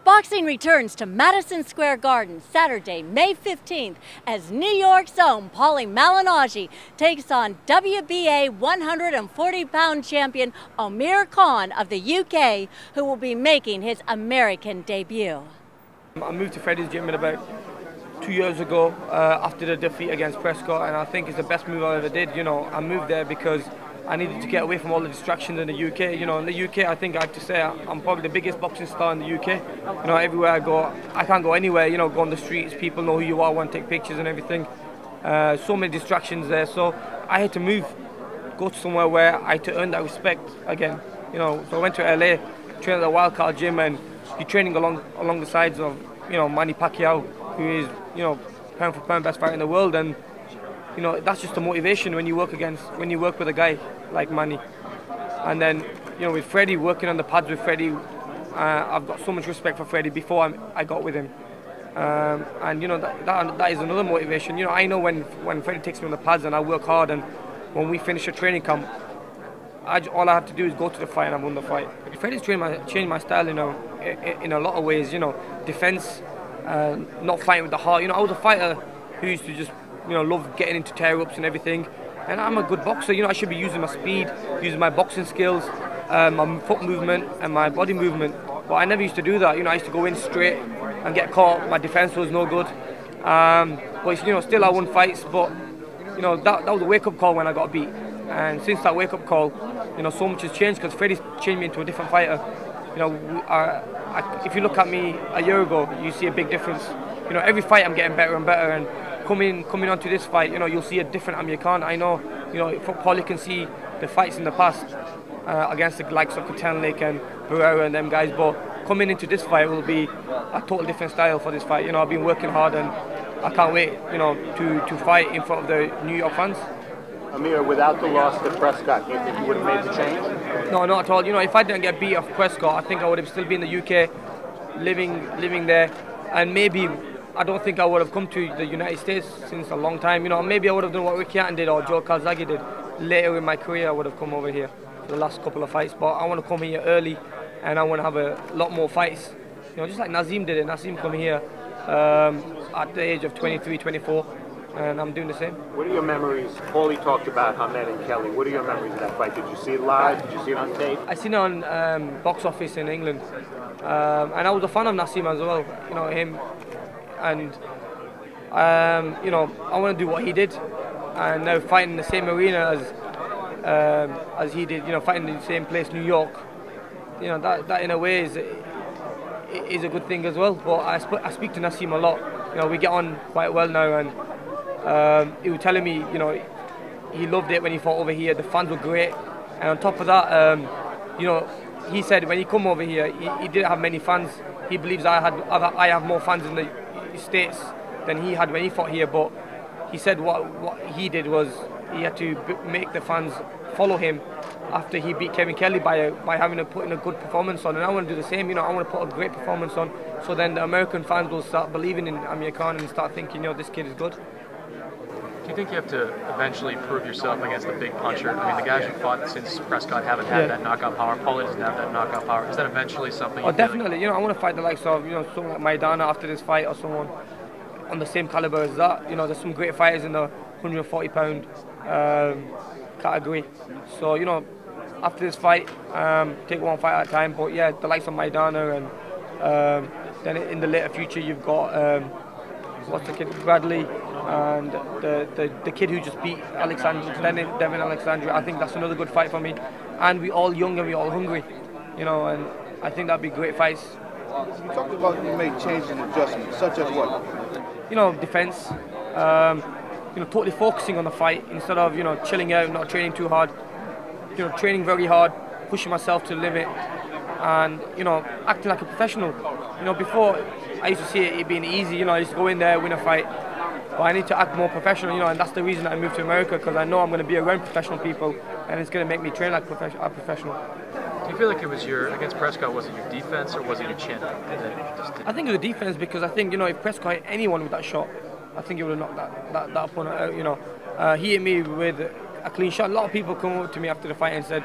Boxing returns to Madison Square Garden Saturday, May 15th as New York's own Paulie Malignaggi takes on WBA 140-pound champion Amir of the UK, who will be making his American debut. I moved to Freddie's gym about 2 years ago after the defeat against Prescott, and I think it's the best move I ever did. You know, I moved there because I needed to get away from all the distractions in the UK. You know, in the UK, I think I have to say I'm probably the biggest boxing star in the UK. You know, everywhere I go, I can't go anywhere. You know, go on the streets, people know who you are, want to take pictures and everything. So many distractions there. So I had to move, go to somewhere where I had to earn that respect again. You know, so I went to LA, trained at the Wildcard gym, and you're training along the sides of, you know, Manny Pacquiao, who is, you know, pound for pound best fighter in the world. And you know, that's just a motivation when you work with a guy like Manny. And then, you know, with Freddie, working on the pads with Freddie, I've got so much respect for Freddie before I got with him. And you know, that is another motivation. You know, I know when Freddie takes me on the pads and I work hard, and when we finish a training camp, all I have to do is go to the fight and I won the fight. Freddie's changed my style, you know, in a lot of ways. You know, defense, not fighting with the heart. You know, I was a fighter who used to just, you know, love getting into tear-ups and everything. And I'm a good boxer. You know, I should be using my speed, using my boxing skills, my foot movement and my body movement. But I never used to do that. You know, I used to go in straight and get caught. My defense was no good. But you know, still I won fights. But you know, that was a wake-up call when I got beat. And since that wake-up call, you know, so much has changed because Freddie's changed me into a different fighter. You know, if you look at me a year ago, you see a big difference. You know, every fight I'm getting better and better. And coming onto this fight, you know, you'll see a different Amir. I know, you know, Paulie can see the fights in the past against the likes of Lake and Barrera and them guys, but coming into this fight will be a total different style for this fight. You know, I've been working hard and I can't wait, you know, to fight in front of the New York fans. Amir, without the loss to Prescott, do you think you would have made the change? No, not at all. You know, if I didn't get beat off Prescott, I think I would have still been in the UK, living there, and maybe I don't think I would have come to the United States since a long time. You know, maybe I would have done what Ricky Hatton did or Joe Calzaghe did. Later in my career, I would have come over here for the last couple of fights. But I want to come here early, and I want to have a lot more fights. You know, just like Nazim did it. Nazim come here at the age of 23, 24, and I'm doing the same. What are your memories? Paulie talked about Ahmed and Kelly. What are your memories of that fight? Did you see it live? Did you see it on tape? I seen it on box office in England, and I was a fan of Nazim as well. You know, him. And you know, I want to do what he did, and now fighting in the same arena as he did. You know, fighting in the same place, New York. You know, that in a way is a good thing as well. But I speak to Nazim a lot. You know, we get on quite well now, and he was telling me, you know, he loved it when he fought over here. The fans were great, and on top of that, you know, he said when he come over here, he didn't have many fans. He believes I have more fans in the States than he had when he fought here, but he said what he did was he had to make the fans follow him after he beat Kevin Kelly by having to put in a good performance on, and I want to do the same. You know, I want to put a great performance on, so then the American fans will start believing in Amir Khan and start thinking, you know, this kid is good. Do you think you have to eventually prove yourself against the big puncher? I mean, the guys who fought since Prescott haven't had that knockout power. Paulie doesn't have that knockout power. Is that eventually something? Oh, definitely. Like? You know, I want to fight the likes of, you know, someone like Maidana after this fight, or someone on the same caliber as that. You know, there's some great fighters in the 140-pound category. So, you know, after this fight, take one fight at a time. But yeah, the likes of Maidana, and then in the later future, you've got what's the kid, Bradley, and the kid who just beat Devin Alexandria. I think that's another good fight for me. And we all young and we all hungry, you know, and I think that'd be great fights. You talked about you made changes and adjustments, such as what? You know, defense. You know, totally focusing on the fight instead of, you know, chilling out, not training too hard. You know, training very hard, pushing myself to the limit, and you know, acting like a professional. You know, before I used to see it being easy. You know, I used to go in there, win a fight. But I need to act more professional, you know, and that's the reason I moved to America, because I know I'm going to be around professional people, and it's going to make me train like a professional. Do you feel like it was against Prescott, was it your defense or was it your chin? I think it was the defense, because I think, you know, if Prescott hit anyone with that shot, I think he would have knocked that opponent out, you know. He hit me with a clean shot. A lot of people come up to me after the fight and said,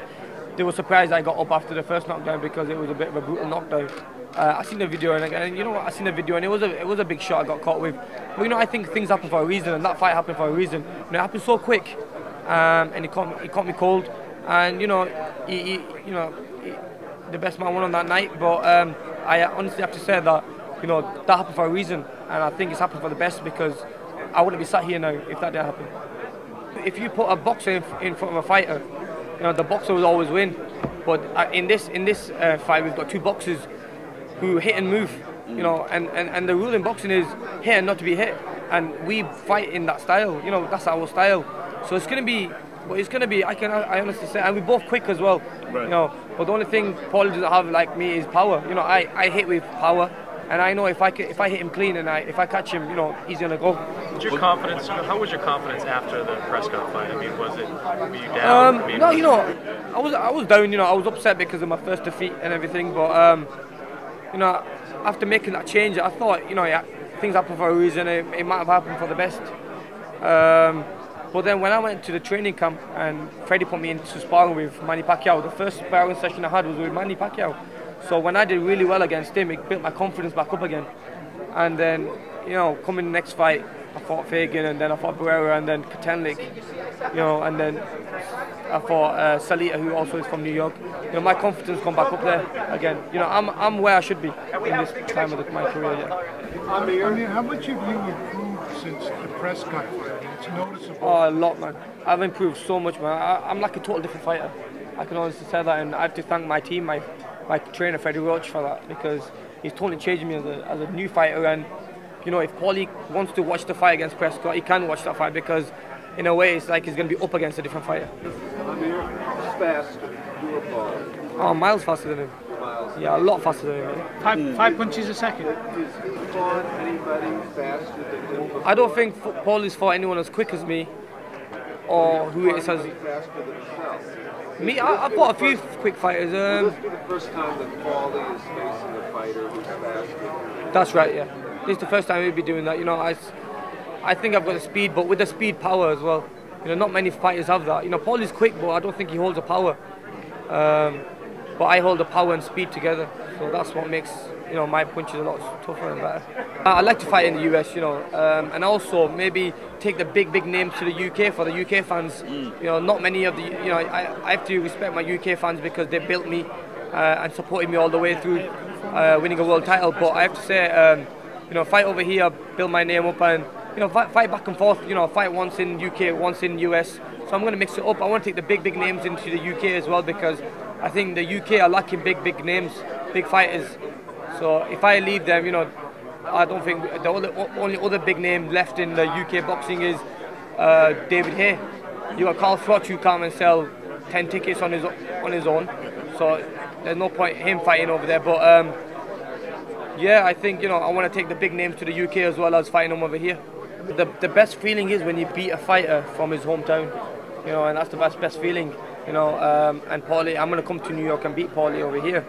they were surprised I got up after the first knockdown because it was a bit of a brutal knockdown. I seen the video and you know what, I seen the video and it was a big shot I got caught with. But you know, I think things happen for a reason, and that fight happened for a reason. You know, it happened so quick, and he caught me cold, and you know, the best man won on that night. But I honestly have to say that, you know, that happened for a reason, and I think it's happened for the best, because I wouldn't be sat here now if that didn't happen. If you put a boxer in front of a fighter, you know, the boxer will always win. But in this fight, we've got two boxers who hit and move, you know, and the rule in boxing is hit and not to be hit, and we fight in that style. You know, that's our style. So it's gonna be, I honestly say, and we're both quick as well. Right. You know, but the only thing Paulie doesn't have like me is power. You know, I hit with power, and I know if I hit him clean and if I catch him, you know, he's gonna go. Your confidence? How was your confidence after the Prescott fight? I mean, were you down? No, you know, I was down. You know, I was upset because of my first defeat and everything, but you know, after making that change, I thought, you know, yeah, things happen for a reason. It might have happened for the best. But then when I went to the training camp and Freddie put me into sparring with Manny Pacquiao, the first sparring session I had was with Manny Pacquiao. So when I did really well against him, it built my confidence back up again. And then, you know, coming the next fight, I fought Fagan, and then I fought Barrera, and then Katenlik, you know, and then I fought Salita, who also is from New York. You know, my confidence come back up there again. You know, I'm where I should be in this time of my career. Yeah. Amir, how much have you improved since the Prescott fight? It's noticeable. Oh, a lot, man. I've improved so much, man. I'm like a total different fighter. I can honestly say that, and I have to thank my team, my trainer Freddie Roach, for that, because he's totally changed me as a new fighter. And you know, if Paulie wants to watch the fight against Prescott, he can watch that fight, because in a way it's like he's going to be up against a different fighter. Amir, who's faster, you or Paulie? Oh, miles faster than him. Miles. Yeah, a lot faster than him. Yeah. Five punches a second. Is he fought anybody faster than him before? I don't think Paulie's fought anyone as quick as me, or who is as faster than himself? me. I fought a few quick fighters. Will this be the first time that Paulie is facing a fighter who's faster? That's right, yeah. This is the first time we'll be doing that. You know, I think I've got the speed, but with the speed, power as well. You know, not many fighters have that. You know, Paulie's quick, but I don't think he holds the power. But I hold the power and speed together, so that's what makes, you know, my punches a lot tougher and better. I'd like to fight in the US, you know, and also maybe take the big names to the UK for the UK fans. You know, not many of the, you know, I have to respect my UK fans because they built me and supported me all the way through winning a world title. But I have to say, you know, fight over here, build my name up, and you know, fight back and forth. You know, fight once in UK, once in US. So I'm going to mix it up. I want to take the big names into the UK as well, because I think the UK are lacking big names, big fighters. So if I leave them, you know, I don't think the only other big name left in the UK boxing is David Hay. You got Carl Froch, who can't even sell 10 tickets on his own. So there's no point him fighting over there. But yeah, I think, you know, I want to take the big names to the UK as well as fighting them over here. The best feeling is when you beat a fighter from his hometown, you know, and that's the best feeling, you know. And Paulie, I'm going to come to New York and beat Paulie over here.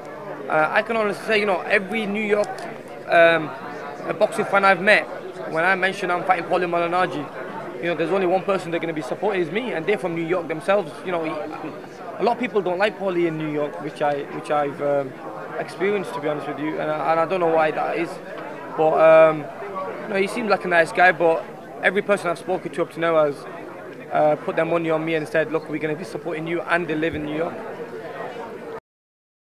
I can honestly say, you know, every New York a boxing fan I've met, when I mention I'm fighting Paulie Malignaggi, you know, there's only one person they're going to be supporting is me, and they're from New York themselves. You know, a lot of people don't like Paulie in New York, which I've experienced, to be honest with you, and I don't know why that is. But you know, he seems like a nice guy, but every person I've spoken to up to now has put their money on me and said, look, we're going to be supporting you, and they live in New York.